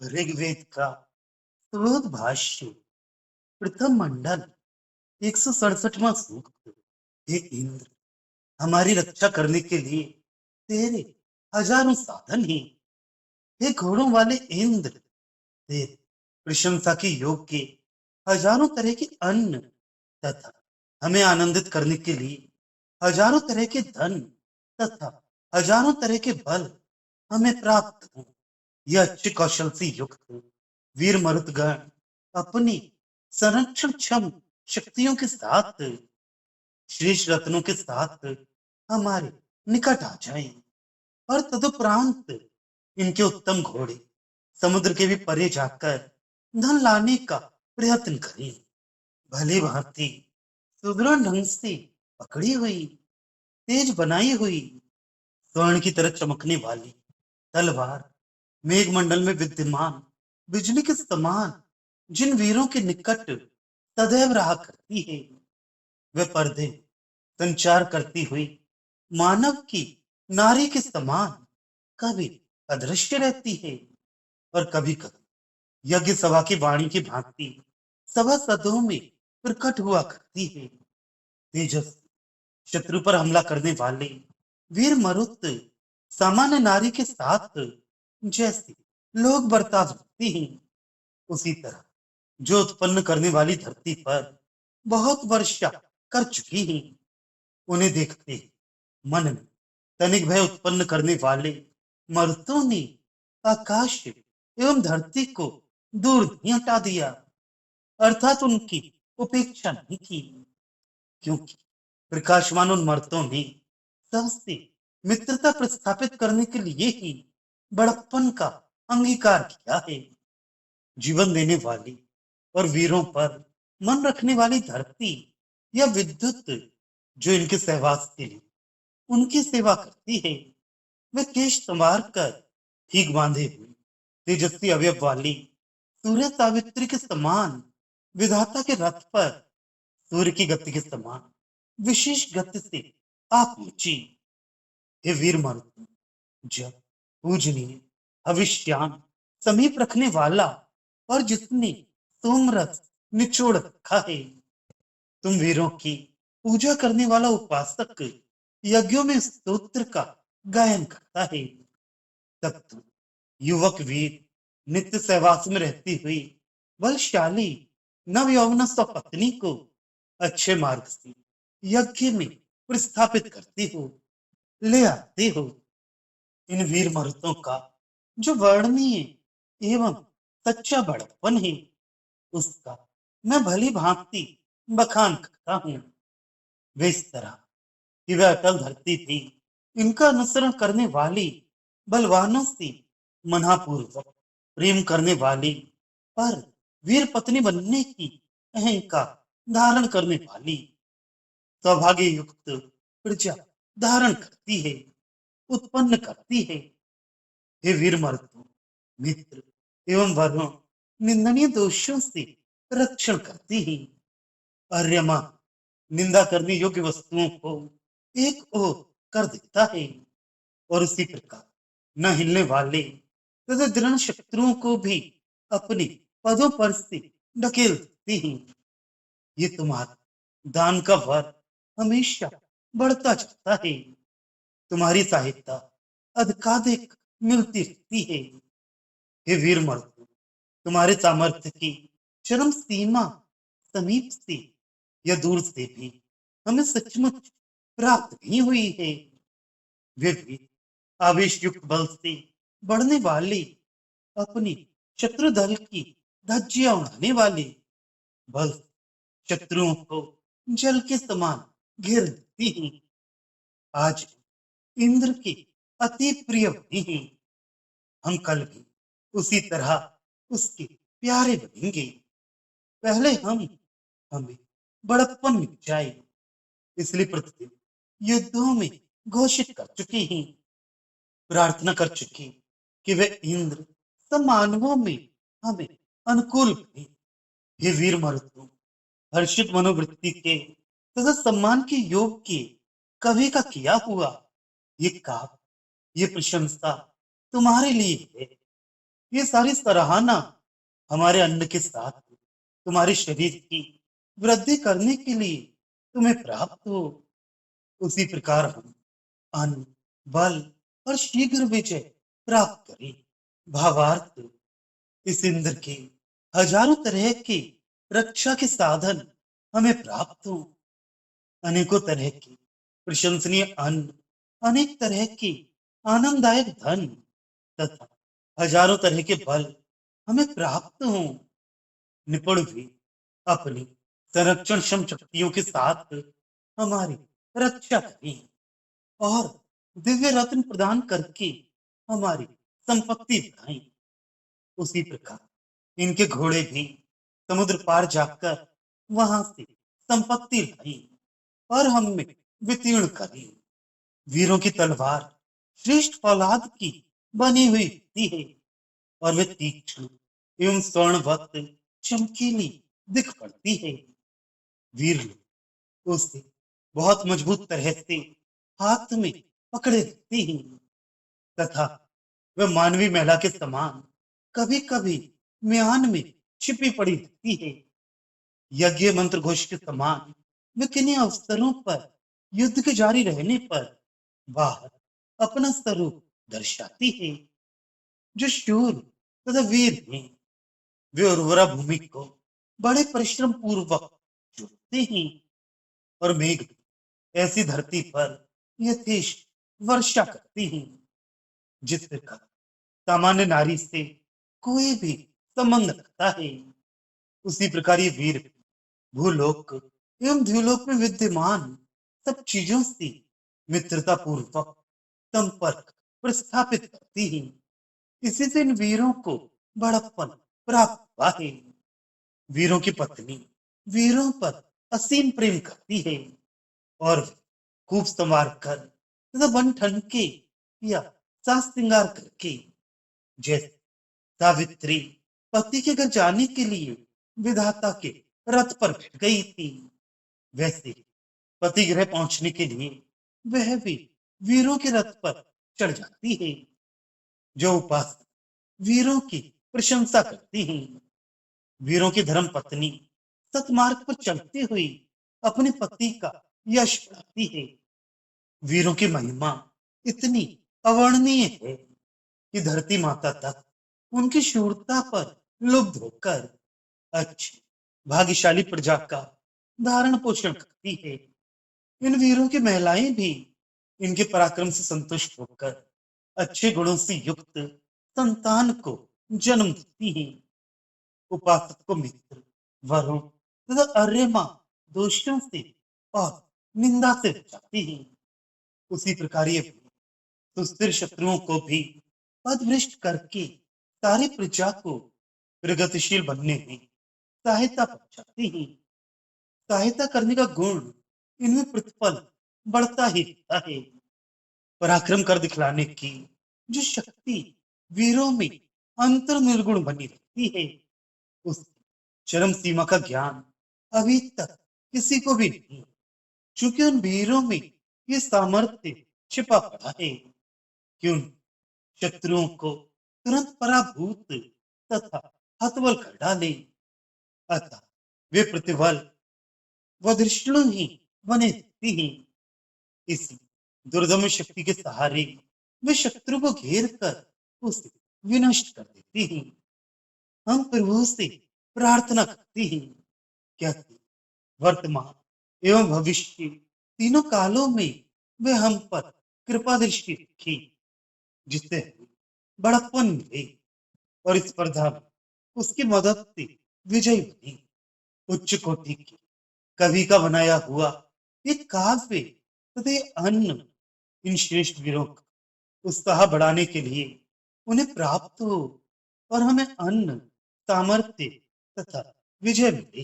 ऋग्वेद का स्रोत भाष्य प्रथम मंडल 167वां सूक्त। हे इंद्र, हमारी रक्षा करने के लिए तेरे हजारों साधन हैं। हे घोड़ों वाले इंद्र, तेरे प्रशंसा के योग्य हजारों तरह के अन्न तथा हमें आनंदित करने के लिए हजारों तरह के धन तथा हजारों तरह के बल हमें प्राप्त हो। यह अच्छे कौशल से युक्त वीर मरुदगण अपनी संरक्षण क्षम शक्तियों के साथ शेष रत्नों के साथ हमारे निकट आ जाएं और तदुपरांत इनके उत्तम घोड़े समुद्र के भी परे जाकर धन लाने का प्रयत्न करें। भली भांति सुदृढ़ ढंग से पकड़ी हुई, तेज बनाई हुई, स्वर्ण की तरह चमकने वाली तलवार मेघमंडल में विद्यमान बिजली के समान जिन वीरों के निकट सदैव रहा करती है, वे पर्दे संचार करती हुई मानव की नारी के समान कभी अदृश्य रहती है और कभी कभी यज्ञ सभा की वाणी की भांति सभासदों में प्रकट हुआ करती है। तेजस शत्रु पर हमला करने वाले वीर मरुत सामान्य नारी के साथ जैसे लोग बर्ताव करते हैं, उसी तरह जो उत्पन्न करने वाली धरती पर बहुत वर्षा कर चुकी हैं, उन्हें देखते मन में तनिक भय उत्पन्न करने वाले मर्दों ने आकाश एवं धरती को दूर नहीं हटा दिया, अर्थात उनकी उपेक्षा नहीं की, क्योंकि प्रकाशमान उन मर्दों ने सबसे मित्रता प्रस्थापित करने के लिए ही बड़प्पन का अंगीकार किया है। जीवन देने वाली और वीरों पर मन रखने वाली धरती या विद्युत जो इनके सहवास के लिए उनकी सेवा करती है, वे केश संवार कर ठीक बांधे हुए तेजस्वी अवयव वाली सूर्य सावित्री के समान विधाता के रथ पर सूर्य की गति के समान विशेष गति से आप पहुंची। हे वीर मरुत, जब पूजनीय भविष्यान समीप रखने वाला और जिसने सोमरस निचोड़ रखा है, तुम वीरों की पूजा करने वाला उपासक यज्ञों में स्तोत्र का गायन करता है, तब तुम युवक वीर नित्य सहवास में रहती हुई बलशाली नव यौवन पत्नी को अच्छे मार्ग से यज्ञ में प्रस्थापित करती हो, ले आते हो। इन वीर मरुतों का जो वर्णनीय एवं सच्चा बड़प्पन है, उसका मैं भली भांति बखान करता हूँ। वे इस तरह कि वह अटल धरती थी, इनका अनुसरण करने वाली बलवानों से मनापूर्वक प्रेम करने वाली पर वीर पत्नी बनने की अहंकार धारण करने वाली सौभाग्य युक्त प्रजा धारण करती है, उत्पन्न करती है। हे वीर मर्दों, मित्र एवं वरुण निंदनीय दोषों से रक्षण करती है। आर्यमा निंदा करने योग्य वस्तुओं को एक ओर कर देता है और उसी प्रकार न हिलने वाले तथा दृढ़ शत्रुओं को भी अपने पदों पर से ढकेल देती है। ये तुम्हारा दान का वर हमेशा बढ़ता जाता है। तुम्हारी सहायता अधिकाधिक मिलती रहती है। हे वीर मर्दों, तुम्हारे सामर्थ्य की चरम सीमा समीप से या दूर से भी हमें सचमुच प्राप्त नहीं हुई है। वे भी आवेश युक्त बल से बढ़ने वाले अपनी शत्रु दल की धज्जियां उड़ाने वाले बल शत्रुओं को जल के समान घेर देती हैं। आज इंद्र के अति प्रिय बने हैं, हम कल भी उसी तरह उसके प्यारे बनेंगे। पहले हम हमें बड़प्पन मिल जाए, इसलिए प्रतिदिन युद्धों में घोषित कर चुके हैं, प्रार्थना कर चुके कि वे इंद्र सब मानवों में हमें अनुकूल बने। हे वीर मरुदों, हर्षित मनोवृत्ति के तथा सम्मान के योग के कभी का किया हुआ ये काम, ये प्रशंसा तुम्हारे लिए है। ये सारी सराहना हमारे अन्न के साथ तुम्हारे शरीर की वृद्धि करने के लिए तुम्हें प्राप्त हो। उसी प्रकार हम अन्न, बल और शीघ्र विजय प्राप्त करें। भावार्थ, इस इंद्र के हजारों तरह के रक्षा के साधन हमें प्राप्त हो। अनेकों तरह के प्रशंसनीय अन्न, अनेक तरह के आनंददायक धन तथा हजारों तरह के बल हमें प्राप्त हों। निपुण भी अपनी संरक्षण क्षम शक्तियों के साथ हमारी रक्षा करें और दिव्य रत्न प्रदान करके हमारी संपत्ति बढ़ाएं। उसी प्रकार इनके घोड़े भी समुद्र पार जाकर वहां से संपत्ति लाएं और हम में वितीर्ण करें। वीरों की तलवार श्रेष्ठ फौलाद की बनी हुई होती है और वे तीक्ष्ण एवं स्वर्णवत चमकीली दिख पड़ती है। वीर लोग उसे बहुत मजबूत तरह से हाथ में पकड़े रहते हैं तथा वह मानवीय महिला के समान कभी कभी म्यान में छिपी पड़ी रहती है। यज्ञ मंत्र घोष के समान वे किन्हीं अवसरों पर युद्ध के जारी रहने पर बाहर अपना स्वरूप दर्शाती है। जो शूर तथा वीर हैं, वे उर्वरा भूमि को बड़े परिश्रम पूर्वक जोतते हैं और मेघ ऐसी धरती पर यथेष्ट वर्षा करती हैं। जिस प्रकार सामान्य नारी से कोई भी संबंध रखता है, उसी प्रकार ये वीर भूलोक एवं द्युलोक में विद्यमान सब चीजों से मित्रता पूर्वक संपर्क प्रस्थापित करती हैं। इसी से इन वीरों को बड़प्पन प्राप्त हुआ है। वीरों की पत्नी वीरों पर असीम प्रेम करती है और वे खूब संवार कर तथा बन ठन के या सास श्रृंगार करके, जैसे सावित्री पति के घर जाने के लिए विधाता के रथ पर बैठ गई थी, वैसे पति गृह पहुंचने के लिए वह भी वीरों के रथ पर चढ़ जाती है। जो उपासक वीरों की प्रशंसा करती हैं, वीरों की धर्म पत्नी सतमार्ग पर चलते हुए अपने पति का यश बढ़ाती है। वीरों की महिमा इतनी अवर्णनीय है कि धरती माता तक उनकी शूरता पर लुब्ध होकर अच्छी भाग्यशाली प्रजा का धारण पोषण करती है। इन वीरों की महिलाएं भी इनके पराक्रम से संतुष्ट होकर अच्छे गुणों से युक्त संतान को जन्म देती हैं। उपासक को मित्र, वरुण तथा अर्यमा दोषों से और निंदा से बचाती हैं। उसी प्रकार ये सुस्थिर शत्रुओं को भी पदभ्रष्ट करके सारी प्रजा को प्रगतिशील बनने में सहायता पहुंचाती हैं। सहायता करने का गुण इनमें प्रतिपल बढ़ता ही रहता है। पराक्रम कर दिखलाने की जो शक्ति वीरों में अंतर निर्गुण बनी रहती है, उस चरम सीमा का ज्ञान अभी तक किसी को भी नहीं, क्योंकि उन वीरों में ये सामर्थ्य छिपा पड़ा है कि उन शत्रुओं को तुरंत पराभूत तथा हतबल कर डाले। अतः वे प्रतिबल व दृष्टि ही बने रहते हैं। इसी दुर्दम शक्ति के सहारे वे शत्रु को घेर कर उसे विनष्ट कर देते हैं। हम प्रभु से प्रार्थना करते हैं, कहते वर्तमान एवं भविष्य तीनों कालों में वे हम पर कृपा दृष्टि रखी, जिससे हमें बड़प्पन मिले और इस स्पर्धा में उसकी मदद से विजयी बने। उच्च कोटि की कवि का बनाया हुआ एक काव्य तथा ये अन्न इन श्रेष्ठ वीरों का उत्साह बढ़ाने के लिए उन्हें प्राप्त हो और हमें अन्न, सामर्थ्य तथा विजय मिले।